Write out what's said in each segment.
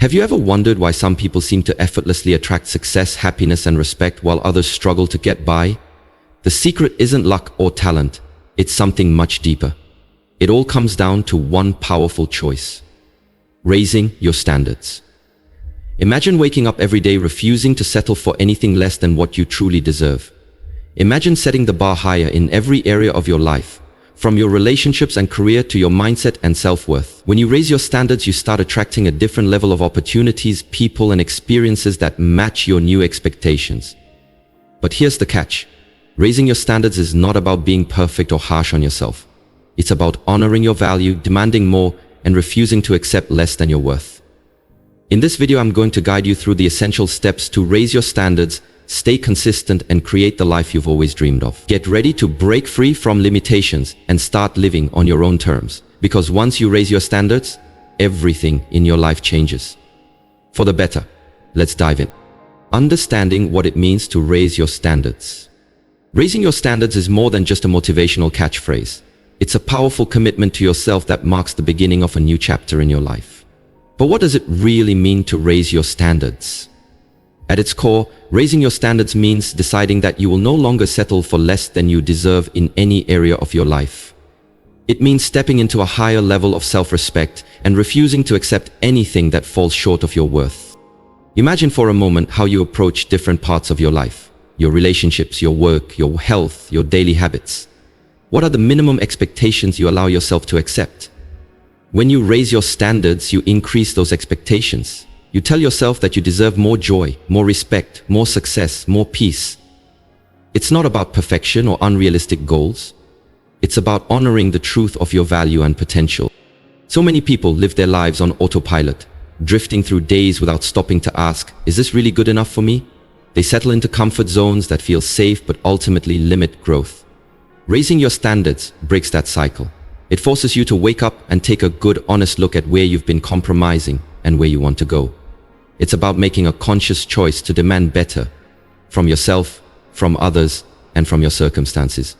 Have you ever wondered why some people seem to effortlessly attract success, happiness, and respect while others struggle to get by? The secret isn't luck or talent, it's something much deeper. It all comes down to one powerful choice: raising your standards. Imagine waking up every day refusing to settle for anything less than what you truly deserve. Imagine setting the bar higher in every area of your life, from your relationships and career to your mindset and self-worth. When you raise your standards, you start attracting a different level of opportunities, people, and experiences that match your new expectations. But here's the catch. Raising your standards is not about being perfect or harsh on yourself. It's about honoring your value, demanding more, and refusing to accept less than your worth. In this video, I'm going to guide you through the essential steps to raise your standards, stay consistent, and create the life you've always dreamed of. Get ready to break free from limitations and start living on your own terms. Because once you raise your standards, everything in your life changes. For the better. Let's dive in. Understanding what it means to raise your standards. Raising your standards is more than just a motivational catchphrase. It's a powerful commitment to yourself that marks the beginning of a new chapter in your life. But what does it really mean to raise your standards? At its core, raising your standards means deciding that you will no longer settle for less than you deserve in any area of your life. It means stepping into a higher level of self-respect and refusing to accept anything that falls short of your worth. Imagine for a moment how you approach different parts of your life: your relationships, your work, your health, your daily habits. What are the minimum expectations you allow yourself to accept? When you raise your standards, you increase those expectations. You tell yourself that you deserve more joy, more respect, more success, more peace. It's not about perfection or unrealistic goals. It's about honoring the truth of your value and potential. So many people live their lives on autopilot, drifting through days without stopping to ask, is this really good enough for me? They settle into comfort zones that feel safe but ultimately limit growth. Raising your standards breaks that cycle. It forces you to wake up and take a good, honest look at where you've been compromising and where you want to go. It's about making a conscious choice to demand better from yourself, from others, and from your circumstances.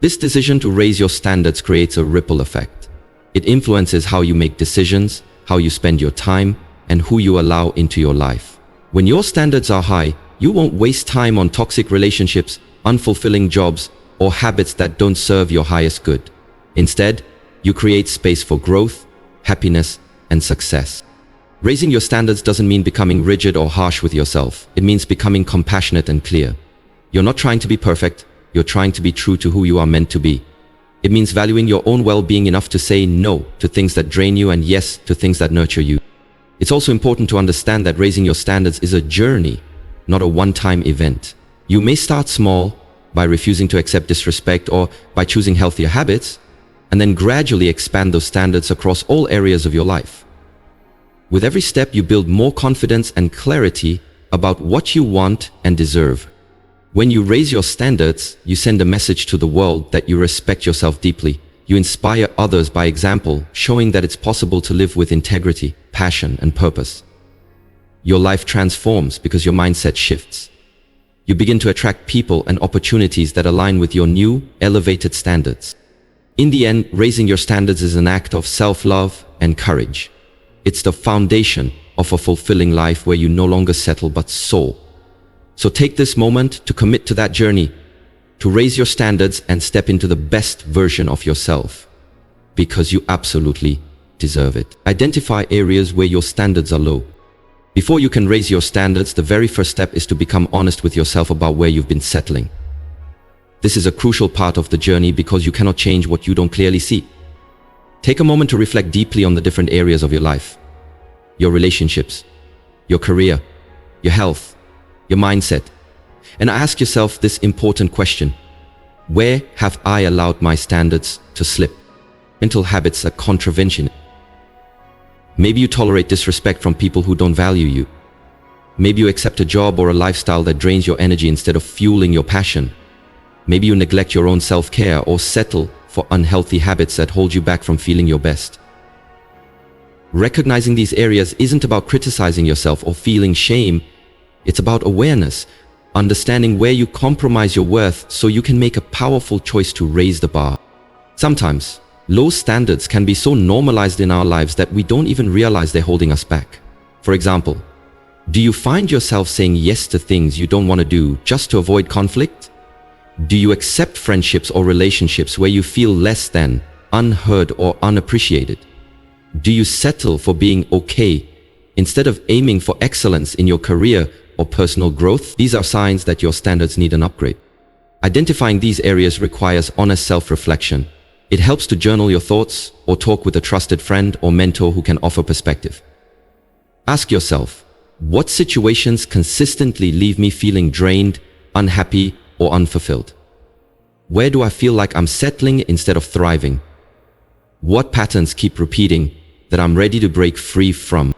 This decision to raise your standards creates a ripple effect. It influences how you make decisions, how you spend your time, and who you allow into your life. When your standards are high, you won't waste time on toxic relationships, unfulfilling jobs, or habits that don't serve your highest good. Instead, you create space for growth, happiness, and success. Raising your standards doesn't mean becoming rigid or harsh with yourself. It means becoming compassionate and clear. You're not trying to be perfect, you're trying to be true to who you are meant to be. It means valuing your own well-being enough to say no to things that drain you and yes to things that nurture you. It's also important to understand that raising your standards is a journey, not a one-time event. You may start small, by refusing to accept disrespect or by choosing healthier habits, and then gradually expand those standards across all areas of your life. With every step, you build more confidence and clarity about what you want and deserve. When you raise your standards, you send a message to the world that you respect yourself deeply. You inspire others by example, showing that it's possible to live with integrity, passion, and purpose. Your life transforms because your mindset shifts. You begin to attract people and opportunities that align with your new, elevated standards. In the end, raising your standards is an act of self-love and courage. It's the foundation of a fulfilling life where you no longer settle but soar. So take this moment to commit to that journey, to raise your standards and step into the best version of yourself, because you absolutely deserve it. Identify areas where your standards are low. Before you can raise your standards, the very first step is to become honest with yourself about where you've been settling. This is a crucial part of the journey because you cannot change what you don't clearly see. Take a moment to reflect deeply on the different areas of your life: your relationships, your career, your health, your mindset. And ask yourself this important question: where have I allowed my standards to slip? Mental habits are contravention. Maybe you tolerate disrespect from people who don't value you. Maybe you accept a job or a lifestyle that drains your energy instead of fueling your passion. Maybe you neglect your own self-care or settle for unhealthy habits that hold you back from feeling your best. Recognizing these areas isn't about criticizing yourself or feeling shame. It's about awareness, understanding where you compromise your worth so you can make a powerful choice to raise the bar. Sometimes, low standards can be so normalized in our lives that we don't even realize they're holding us back. For example, do you find yourself saying yes to things you don't want to do just to avoid conflict? Do you accept friendships or relationships where you feel less than, unheard, or unappreciated? Do you settle for being okay instead of aiming for excellence in your career or personal growth? These are signs that your standards need an upgrade. Identifying these areas requires honest self-reflection. It helps to journal your thoughts or talk with a trusted friend or mentor who can offer perspective. Ask yourself, what situations consistently leave me feeling drained, unhappy, or unfulfilled? Where do I feel like I'm settling instead of thriving? What patterns keep repeating that I'm ready to break free from?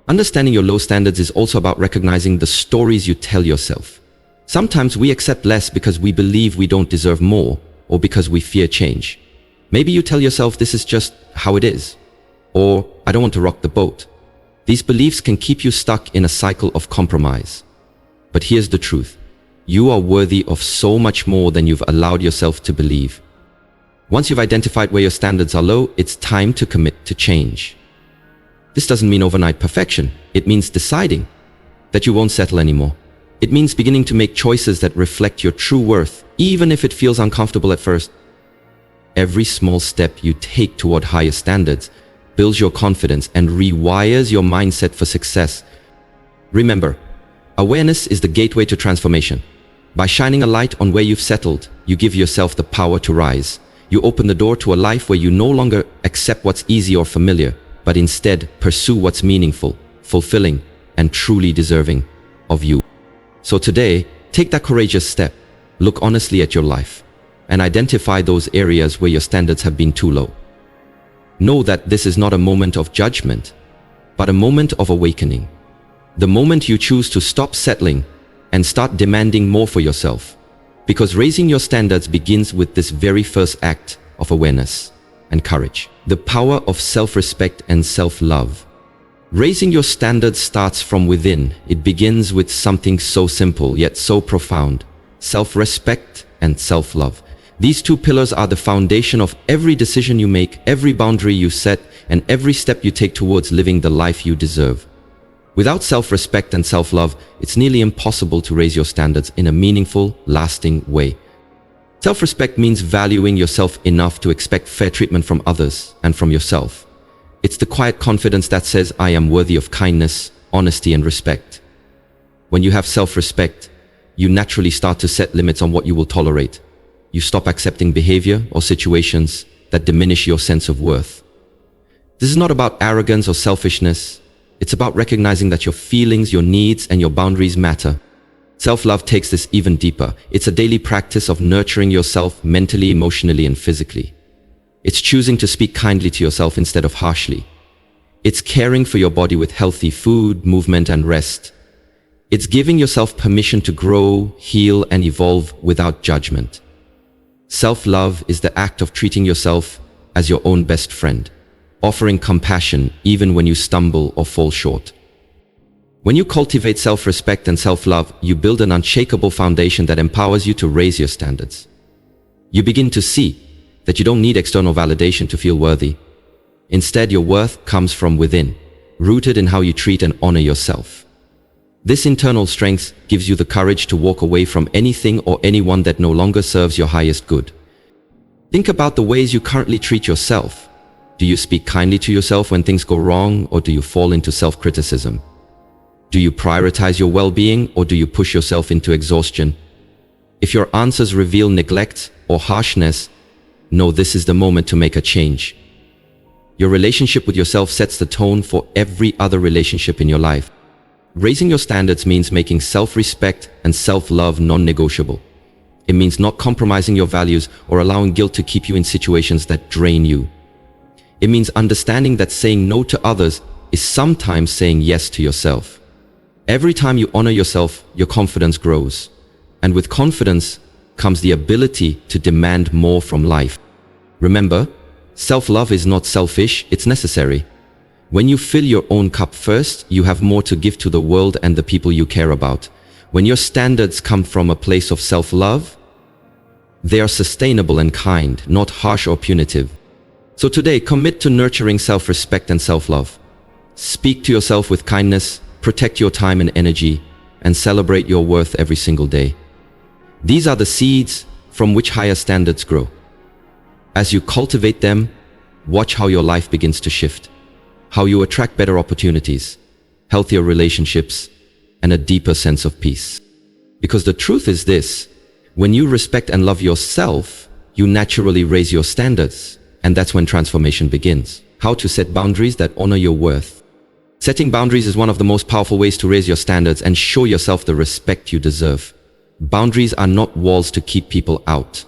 Understanding your low standards is also about recognizing the stories you tell yourself. Sometimes we accept less because we believe we don't deserve more, or because we fear change. Maybe you tell yourself this is just how it is, or I don't want to rock the boat. These beliefs can keep you stuck in a cycle of compromise. But here's the truth. You are worthy of so much more than you've allowed yourself to believe. Once you've identified where your standards are low, it's time to commit to change. This doesn't mean overnight perfection. It means deciding that you won't settle anymore. It means beginning to make choices that reflect your true worth, even if it feels uncomfortable at first. Every small step you take toward higher standards builds your confidence and rewires your mindset for success. Remember, awareness is the gateway to transformation. By shining a light on where you've settled, you give yourself the power to rise. You open the door to a life where you no longer accept what's easy or familiar, but instead pursue what's meaningful, fulfilling, and truly deserving of you. So today, take that courageous step. Look honestly at your life and identify those areas where your standards have been too low. Know that this is not a moment of judgment, but a moment of awakening. The moment you choose to stop settling and start demanding more for yourself. Because raising your standards begins with this very first act of awareness and courage. The power of self-respect and self-love. Raising your standards starts from within. It begins with something so simple yet so profound: self-respect and self-love. These two pillars are the foundation of every decision you make, every boundary you set, and every step you take towards living the life you deserve. Without self-respect and self-love, it's nearly impossible to raise your standards in a meaningful, lasting way. Self-respect means valuing yourself enough to expect fair treatment from others and from yourself. It's the quiet confidence that says, I am worthy of kindness, honesty, and respect. When you have self-respect, you naturally start to set limits on what you will tolerate. You stop accepting behavior or situations that diminish your sense of worth. This is not about arrogance or selfishness. It's about recognizing that your feelings, your needs, and your boundaries matter. Self-love takes this even deeper. It's a daily practice of nurturing yourself mentally, emotionally, and physically. It's choosing to speak kindly to yourself instead of harshly. It's caring for your body with healthy food, movement, and rest. It's giving yourself permission to grow, heal, and evolve without judgment. Self-love is the act of treating yourself as your own best friend, offering compassion even when you stumble or fall short. When you cultivate self-respect and self-love, you build an unshakable foundation that empowers you to raise your standards. You begin to see that you don't need external validation to feel worthy. Instead, your worth comes from within, rooted in how you treat and honor yourself. This internal strength gives you the courage to walk away from anything or anyone that no longer serves your highest good. Think about the ways you currently treat yourself. Do you speak kindly to yourself when things go wrong, or do you fall into self-criticism? Do you prioritize your well-being, or do you push yourself into exhaustion? If your answers reveal neglect or harshness, know this is the moment to make a change. Your relationship with yourself sets the tone for every other relationship in your life. Raising your standards means making self-respect and self-love non-negotiable. It means not compromising your values or allowing guilt to keep you in situations that drain you. It means understanding that saying no to others is sometimes saying yes to yourself. Every time you honor yourself, your confidence grows. And with confidence comes the ability to demand more from life. Remember, self-love is not selfish, it's necessary. When you fill your own cup first, you have more to give to the world and the people you care about. When your standards come from a place of self-love, they are sustainable and kind, not harsh or punitive. So today, commit to nurturing self-respect and self-love. Speak to yourself with kindness, protect your time and energy, and celebrate your worth every single day. These are the seeds from which higher standards grow. As you cultivate them, watch how your life begins to shift, how you attract better opportunities, healthier relationships, and a deeper sense of peace. Because the truth is this, when you respect and love yourself, you naturally raise your standards, and that's when transformation begins. How to set boundaries that honor your worth. Setting boundaries is one of the most powerful ways to raise your standards and show yourself the respect you deserve. Boundaries are not walls to keep people out.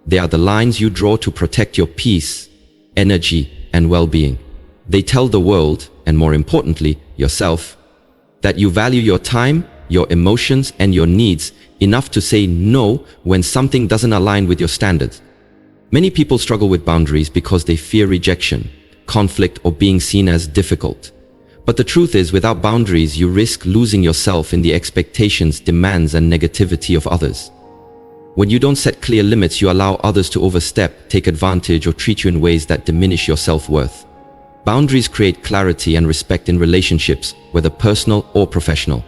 They are the lines you draw to protect your peace, energy, and well-being. They tell the world, and more importantly, yourself, that you value your time, your emotions, and your needs enough to say no when something doesn't align with your standards. Many people struggle with boundaries because they fear rejection, conflict, or being seen as difficult. But the truth is, without boundaries, you risk losing yourself in the expectations, demands, and negativity of others. When you don't set clear limits, you allow others to overstep, take advantage, or treat you in ways that diminish your self-worth. Boundaries create clarity and respect in relationships, whether personal or professional.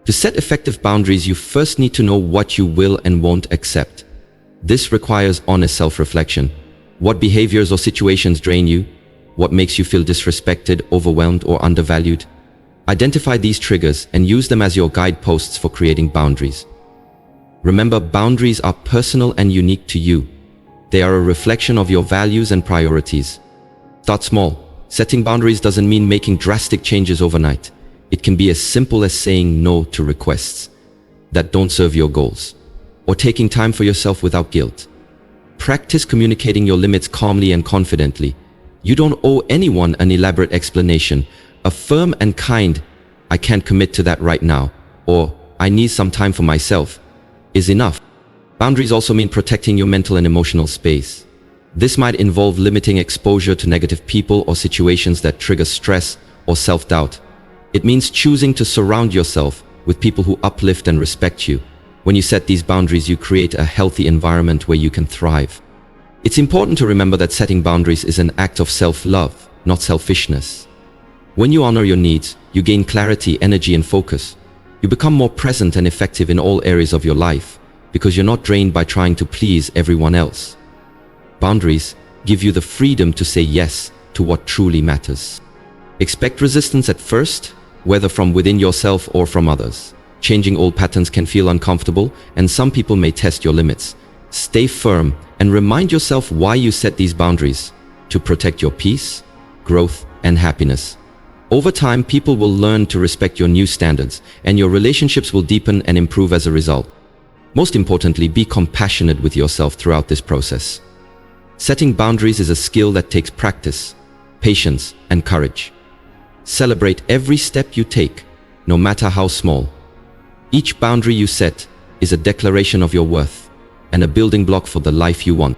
To set effective boundaries, you first need to know what you will and won't accept. This requires honest self-reflection. What behaviors or situations drain you? What makes you feel disrespected, overwhelmed, or undervalued? Identify these triggers and use them as your guideposts for creating boundaries. Remember, boundaries are personal and unique to you. They are a reflection of your values and priorities. Start small. Setting boundaries doesn't mean making drastic changes overnight. It can be as simple as saying no to requests that don't serve your goals, or taking time for yourself without guilt. Practice communicating your limits calmly and confidently. You don't owe anyone an elaborate explanation. A firm and kind, "I can't commit to that right now," or "I need some time for myself," is enough. Boundaries also mean protecting your mental and emotional space. This might involve limiting exposure to negative people or situations that trigger stress or self-doubt. It means choosing to surround yourself with people who uplift and respect you. When you set these boundaries, you create a healthy environment where you can thrive. It's important to remember that setting boundaries is an act of self-love, not selfishness. When you honor your needs, you gain clarity, energy, and focus. You become more present and effective in all areas of your life because you're not drained by trying to please everyone else. Boundaries give you the freedom to say yes to what truly matters. Expect resistance at first, whether from within yourself or from others. Changing old patterns can feel uncomfortable, and some people may test your limits. Stay firm and remind yourself why you set these boundaries: to protect your peace, growth, and happiness. Over time, people will learn to respect your new standards, and your relationships will deepen and improve as a result. Most importantly, be compassionate with yourself throughout this process. Setting boundaries is a skill that takes practice, patience, and courage. Celebrate every step you take, no matter how small. Each boundary you set is a declaration of your worth and a building block for the life you want.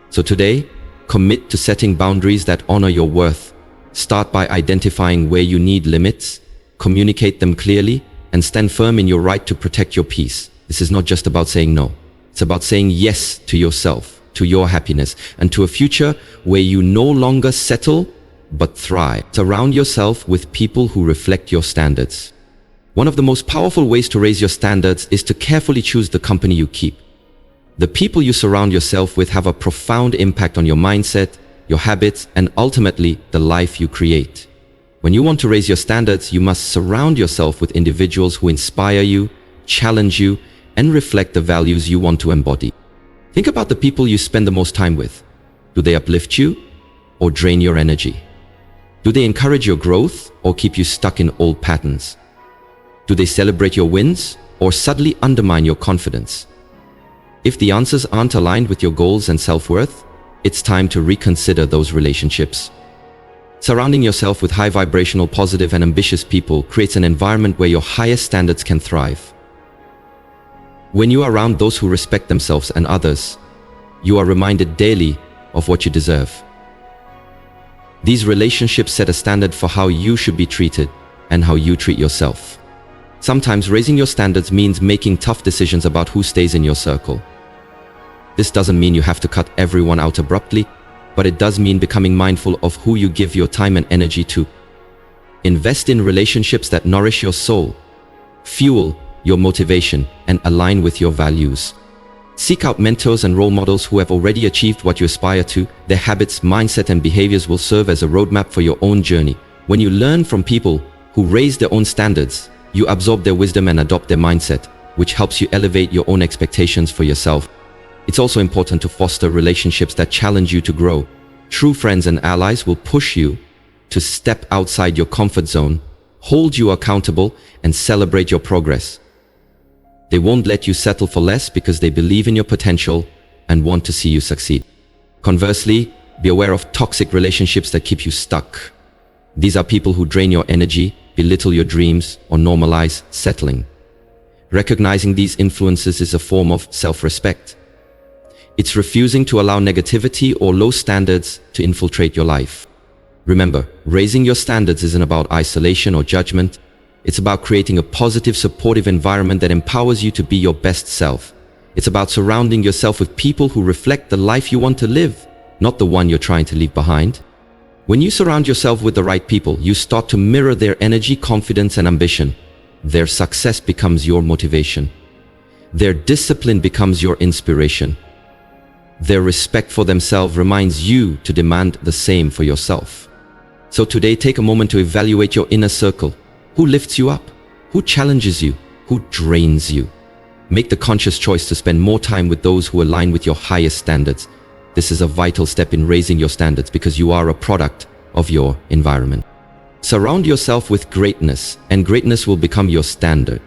So today, commit to setting boundaries that honor your worth. Start by identifying where you need limits, communicate them clearly, and stand firm in your right to protect your peace. This is not just about saying no. It's about saying yes to yourself, to your happiness, and to a future where you no longer settle, but thrive. Surround yourself with people who reflect your standards. One of the most powerful ways to raise your standards is to carefully choose the company you keep. The people you surround yourself with have a profound impact on your mindset, your habits, and ultimately the life you create. When you want to raise your standards, you must surround yourself with individuals who inspire you, challenge you, and reflect the values you want to embody. Think about the people you spend the most time with. Do they uplift you or drain your energy? Do they encourage your growth or keep you stuck in old patterns? Do they celebrate your wins or subtly undermine your confidence? If the answers aren't aligned with your goals and self-worth, it's time to reconsider those relationships. Surrounding yourself with high vibrational, positive, and ambitious people creates an environment where your highest standards can thrive. When you are around those who respect themselves and others, you are reminded daily of what you deserve. These relationships set a standard for how you should be treated and how you treat yourself. Sometimes raising your standards means making tough decisions about who stays in your circle. This doesn't mean you have to cut everyone out abruptly, but it does mean becoming mindful of who you give your time and energy to. Invest in relationships that nourish your soul, fuel your motivation, and align with your values. Seek out mentors and role models who have already achieved what you aspire to. Their habits, mindset, and behaviors will serve as a roadmap for your own journey. When you learn from people who raise their own standards, you absorb their wisdom and adopt their mindset, which helps you elevate your own expectations for yourself. It's also important to foster relationships that challenge you to grow. True friends and allies will push you to step outside your comfort zone, hold you accountable, and celebrate your progress. They won't let you settle for less because they believe in your potential and want to see you succeed. Conversely, be aware of toxic relationships that keep you stuck. These are people who drain your energy, belittle your dreams, or normalize settling. Recognizing these influences is a form of self-respect. It's refusing to allow negativity or low standards to infiltrate your life. Remember, raising your standards isn't about isolation or judgment. It's about creating a positive, supportive environment that empowers you to be your best self. It's about surrounding yourself with people who reflect the life you want to live, not the one you're trying to leave behind. When you surround yourself with the right people, you start to mirror their energy, confidence, and ambition. Their success becomes your motivation. Their discipline becomes your inspiration. Their respect for themselves reminds you to demand the same for yourself. So today, take a moment to evaluate your inner circle. Who lifts you up? Who challenges you? Who drains you? Make the conscious choice to spend more time with those who align with your highest standards. This is a vital step in raising your standards because you are a product of your environment. Surround yourself with greatness, and greatness will become your standard.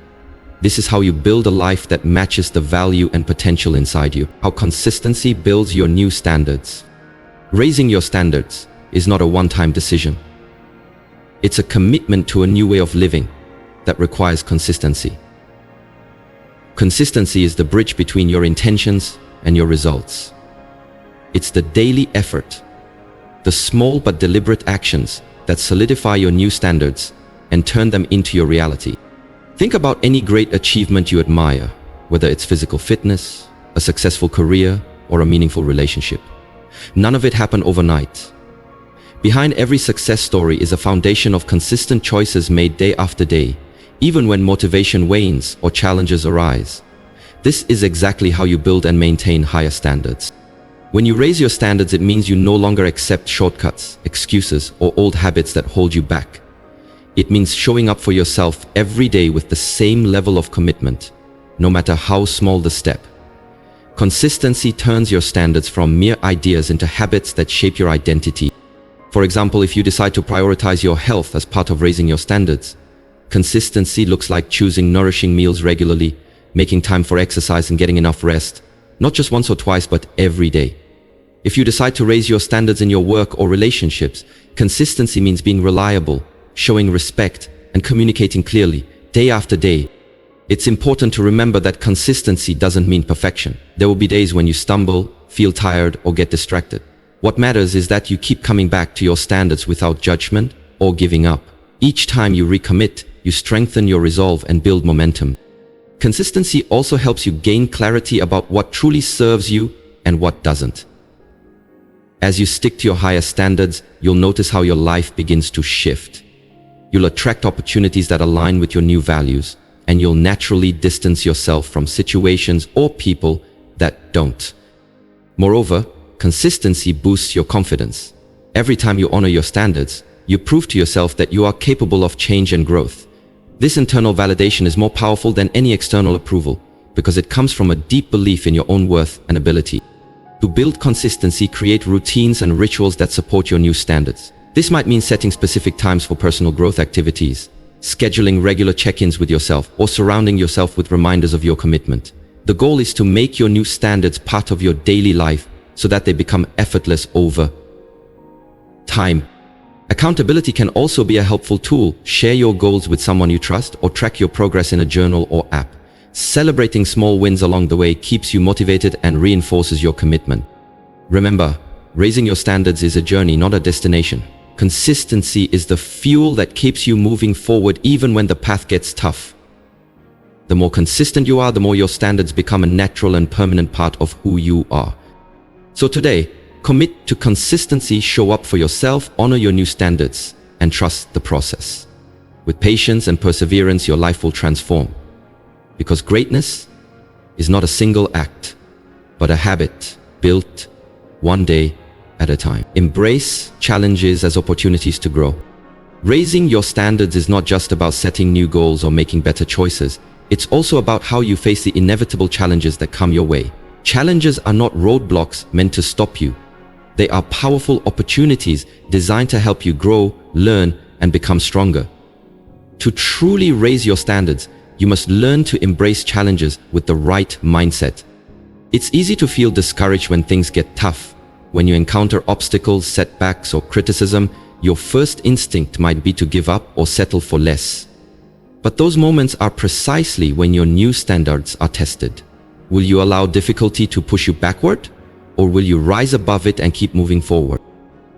This is how you build a life that matches the value and potential inside you. How consistency builds your new standards. Raising your standards is not a one-time decision. It's a commitment to a new way of living that requires consistency. Consistency is the bridge between your intentions and your results. It's the daily effort, the small but deliberate actions that solidify your new standards and turn them into your reality. Think about any great achievement you admire, whether it's physical fitness, a successful career, or a meaningful relationship. None of it happened overnight. Behind every success story is a foundation of consistent choices made day after day, even when motivation wanes or challenges arise. This is exactly how you build and maintain higher standards. When you raise your standards, it means you no longer accept shortcuts, excuses, or old habits that hold you back. It means showing up for yourself every day with the same level of commitment, no matter how small the step. Consistency turns your standards from mere ideas into habits that shape your identity. For example, if you decide to prioritize your health as part of raising your standards, consistency looks like choosing nourishing meals regularly, making time for exercise and getting enough rest, not just once or twice, but every day. If you decide to raise your standards in your work or relationships, consistency means being reliable, showing respect, and communicating clearly, day after day. It's important to remember that consistency doesn't mean perfection. There will be days when you stumble, feel tired, or get distracted. What matters is that you keep coming back to your standards without judgment or giving up. Each time you recommit, you strengthen your resolve and build momentum. Consistency also helps you gain clarity about what truly serves you and what doesn't. As you stick to your higher standards, you'll notice how your life begins to shift. You'll attract opportunities that align with your new values, and you'll naturally distance yourself from situations or people that don't. Moreover, consistency boosts your confidence. Every time you honor your standards, you prove to yourself that you are capable of change and growth. This internal validation is more powerful than any external approval because it comes from a deep belief in your own worth and ability. To build consistency, create routines and rituals that support your new standards. This might mean setting specific times for personal growth activities, scheduling regular check-ins with yourself, or surrounding yourself with reminders of your commitment. The goal is to make your new standards part of your daily life so that they become effortless over time. Accountability can also be a helpful tool. Share your goals with someone you trust or track your progress in a journal or app. Celebrating small wins along the way keeps you motivated and reinforces your commitment. Remember, raising your standards is a journey, not a destination. Consistency is the fuel that keeps you moving forward even when the path gets tough. The more consistent you are, the more your standards become a natural and permanent part of who you are. So today, commit to consistency, show up for yourself, honor your new standards, and trust the process. With patience and perseverance, your life will transform. Because greatness is not a single act, but a habit built one day at a time. Embrace challenges as opportunities to grow. Raising your standards is not just about setting new goals or making better choices. It's also about how you face the inevitable challenges that come your way. Challenges are not roadblocks meant to stop you. They are powerful opportunities designed to help you grow, learn, and become stronger. To truly raise your standards, you must learn to embrace challenges with the right mindset. It's easy to feel discouraged when things get tough. When you encounter obstacles, setbacks, or criticism, your first instinct might be to give up or settle for less. But those moments are precisely when your new standards are tested. Will you allow difficulty to push you backward, or will you rise above it and keep moving forward?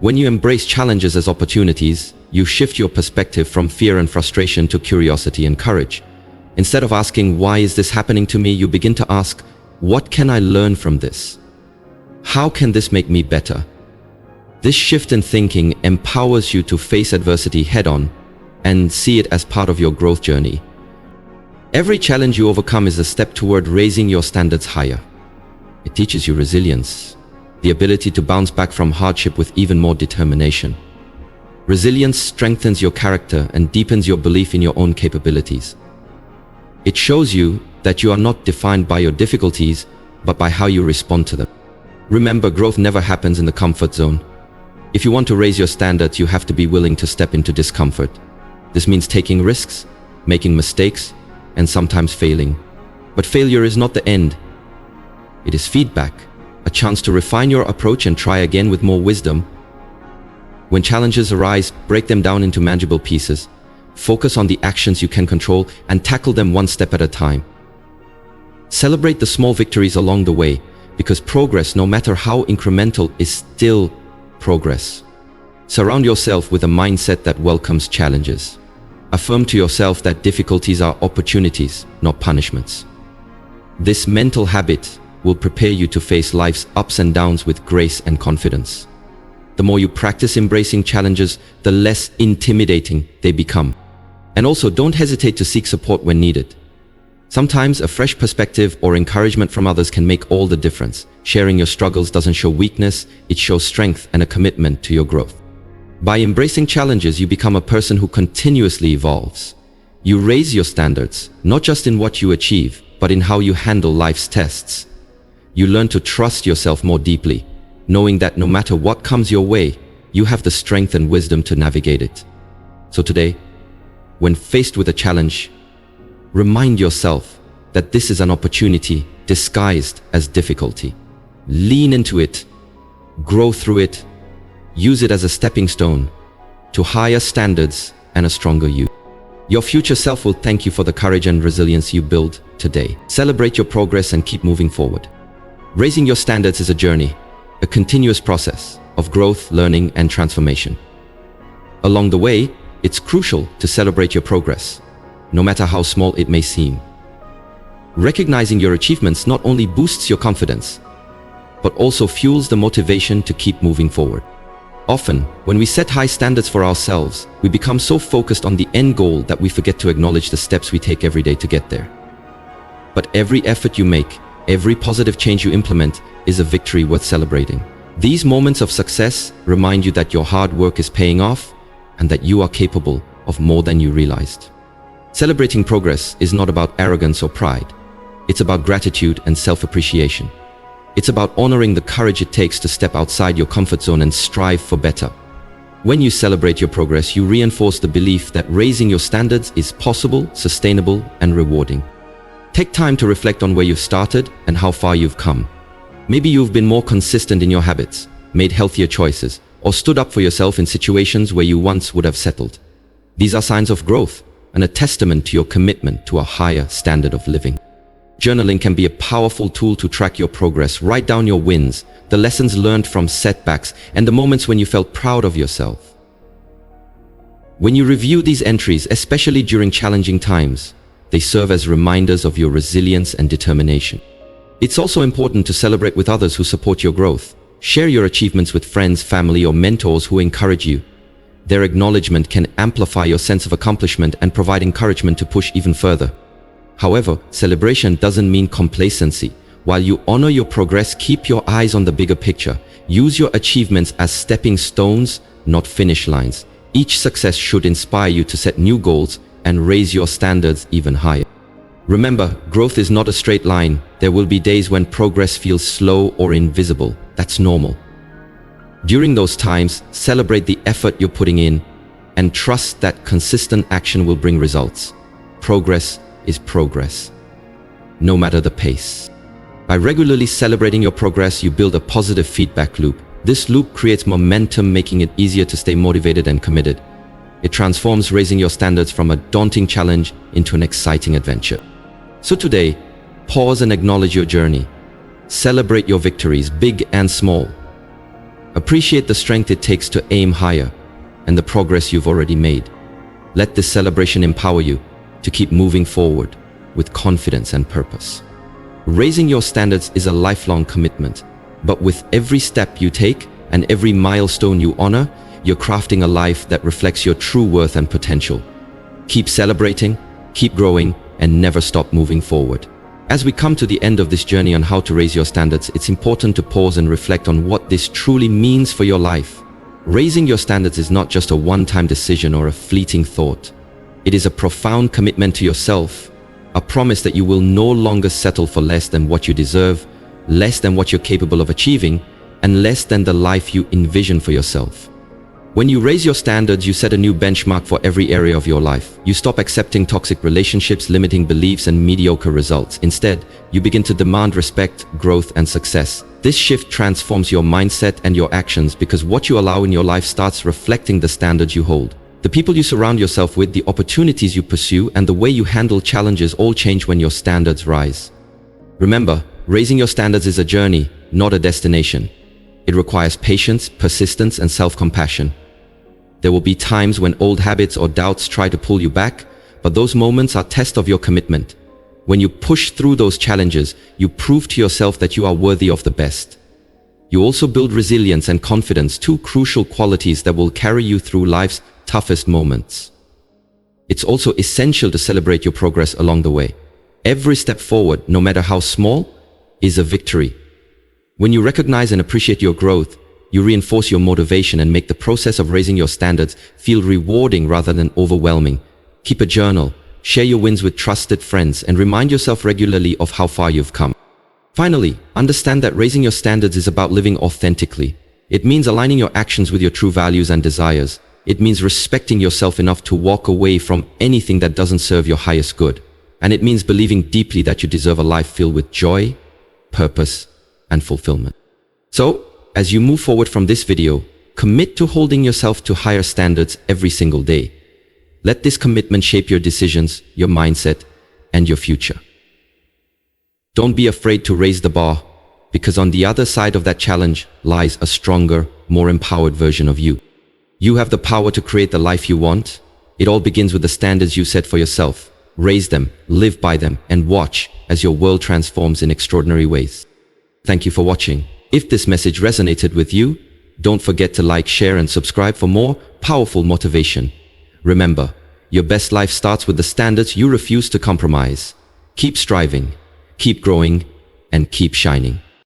When you embrace challenges as opportunities, you shift your perspective from fear and frustration to curiosity and courage. Instead of asking, "Why is this happening to me?" you begin to ask, "What can I learn from this? How can this make me better?" This shift in thinking empowers you to face adversity head-on and see it as part of your growth journey. Every challenge you overcome is a step toward raising your standards higher. It teaches you resilience, the ability to bounce back from hardship with even more determination. Resilience strengthens your character and deepens your belief in your own capabilities. It shows you that you are not defined by your difficulties, but by how you respond to them. Remember, growth never happens in the comfort zone. If you want to raise your standards, you have to be willing to step into discomfort. This means taking risks, making mistakes, and sometimes failing. But failure is not the end. It is feedback, a chance to refine your approach and try again with more wisdom. When challenges arise, break them down into manageable pieces. Focus on the actions you can control and tackle them one step at a time. Celebrate the small victories along the way, because progress, no matter how incremental, is still progress. Surround yourself with a mindset that welcomes challenges. Affirm to yourself that difficulties are opportunities, not punishments. This mental habit will prepare you to face life's ups and downs with grace and confidence. The more you practice embracing challenges, the less intimidating they become. And also, don't hesitate to seek support when needed. Sometimes a fresh perspective or encouragement from others can make all the difference. Sharing your struggles doesn't show weakness, it shows strength and a commitment to your growth. By embracing challenges, you become a person who continuously evolves. You raise your standards, not just in what you achieve, but in how you handle life's tests. You learn to trust yourself more deeply, knowing that no matter what comes your way, you have the strength and wisdom to navigate it. So today, when faced with a challenge, remind yourself that this is an opportunity disguised as difficulty. Lean into it, grow through it, use it as a stepping stone to higher standards and a stronger you. Your future self will thank you for the courage and resilience you build today. Celebrate your progress and keep moving forward. Raising your standards is a journey, a continuous process of growth, learning, and transformation. Along the way, it's crucial to celebrate your progress, no matter how small it may seem. Recognizing your achievements not only boosts your confidence, but also fuels the motivation to keep moving forward. Often, when we set high standards for ourselves, we become so focused on the end goal that we forget to acknowledge the steps we take every day to get there. But every effort you make, every positive change you implement, is a victory worth celebrating. These moments of success remind you that your hard work is paying off and that you are capable of more than you realized. Celebrating progress is not about arrogance or pride. It's about gratitude and self-appreciation. It's about honoring the courage it takes to step outside your comfort zone and strive for better. When you celebrate your progress, you reinforce the belief that raising your standards is possible, sustainable, and rewarding. Take time to reflect on where you've started and how far you've come. Maybe you've been more consistent in your habits, made healthier choices, or stood up for yourself in situations where you once would have settled. These are signs of growth and a testament to your commitment to a higher standard of living. Journaling can be a powerful tool to track your progress. Write down your wins, the lessons learned from setbacks, and the moments when you felt proud of yourself. When you review these entries, especially during challenging times, they serve as reminders of your resilience and determination. It's also important to celebrate with others who support your growth. Share your achievements with friends, family, or mentors who encourage you. Their acknowledgement can amplify your sense of accomplishment and provide encouragement to push even further. However, celebration doesn't mean complacency. While you honor your progress, keep your eyes on the bigger picture. Use your achievements as stepping stones, not finish lines. Each success should inspire you to set new goals and raise your standards even higher. Remember, growth is not a straight line. There will be days when progress feels slow or invisible. That's normal. During those times, celebrate the effort you're putting in and trust that consistent action will bring results. Progress is progress, no matter the pace. By regularly celebrating your progress, you build a positive feedback loop. This loop creates momentum, making it easier to stay motivated and committed. It transforms raising your standards from a daunting challenge into an exciting adventure. So today, pause and acknowledge your journey. Celebrate your victories, big and small. Appreciate the strength it takes to aim higher and the progress you've already made. Let this celebration empower you to keep moving forward with confidence and purpose. Raising your standards is a lifelong commitment, but with every step you take and every milestone you honor, you're crafting a life that reflects your true worth and potential. Keep celebrating, keep growing, and never stop moving forward. As we come to the end of this journey on how to raise your standards, it's important to pause and reflect on what this truly means for your life. Raising your standards is not just a one-time decision or a fleeting thought. It is a profound commitment to yourself, a promise that you will no longer settle for less than what you deserve, less than what you're capable of achieving, and less than the life you envision for yourself. When you raise your standards, you set a new benchmark for every area of your life. You stop accepting toxic relationships, limiting beliefs, and mediocre results. Instead, you begin to demand respect, growth, and success. This shift transforms your mindset and your actions because what you allow in your life starts reflecting the standards you hold. The people you surround yourself with, the opportunities you pursue, and the way you handle challenges all change when your standards rise. Remember, raising your standards is a journey, not a destination. It requires patience, persistence, and self-compassion. There will be times when old habits or doubts try to pull you back, but those moments are tests of your commitment. When you push through those challenges, you prove to yourself that you are worthy of the best. You also build resilience and confidence, two crucial qualities that will carry you through life's toughest moments. It's also essential to celebrate your progress along the way. Every step forward, no matter how small, is a victory. When you recognize and appreciate your growth, you reinforce your motivation and make the process of raising your standards feel rewarding rather than overwhelming. Keep a journal, share your wins with trusted friends, and remind yourself regularly of how far you've come. Finally, understand that raising your standards is about living authentically. It means aligning your actions with your true values and desires. It means respecting yourself enough to walk away from anything that doesn't serve your highest good. And it means believing deeply that you deserve a life filled with joy, purpose, and fulfillment. So, as you move forward from this video, commit to holding yourself to higher standards every single day. Let this commitment shape your decisions, your mindset, and your future. Don't be afraid to raise the bar, because on the other side of that challenge lies a stronger, more empowered version of you. You have the power to create the life you want. It all begins with the standards you set for yourself. Raise them, live by them, and watch as your world transforms in extraordinary ways. Thank you for watching. If this message resonated with you, don't forget to like, share, and subscribe for more powerful motivation. Remember, your best life starts with the standards you refuse to compromise. Keep striving, keep growing, and keep shining.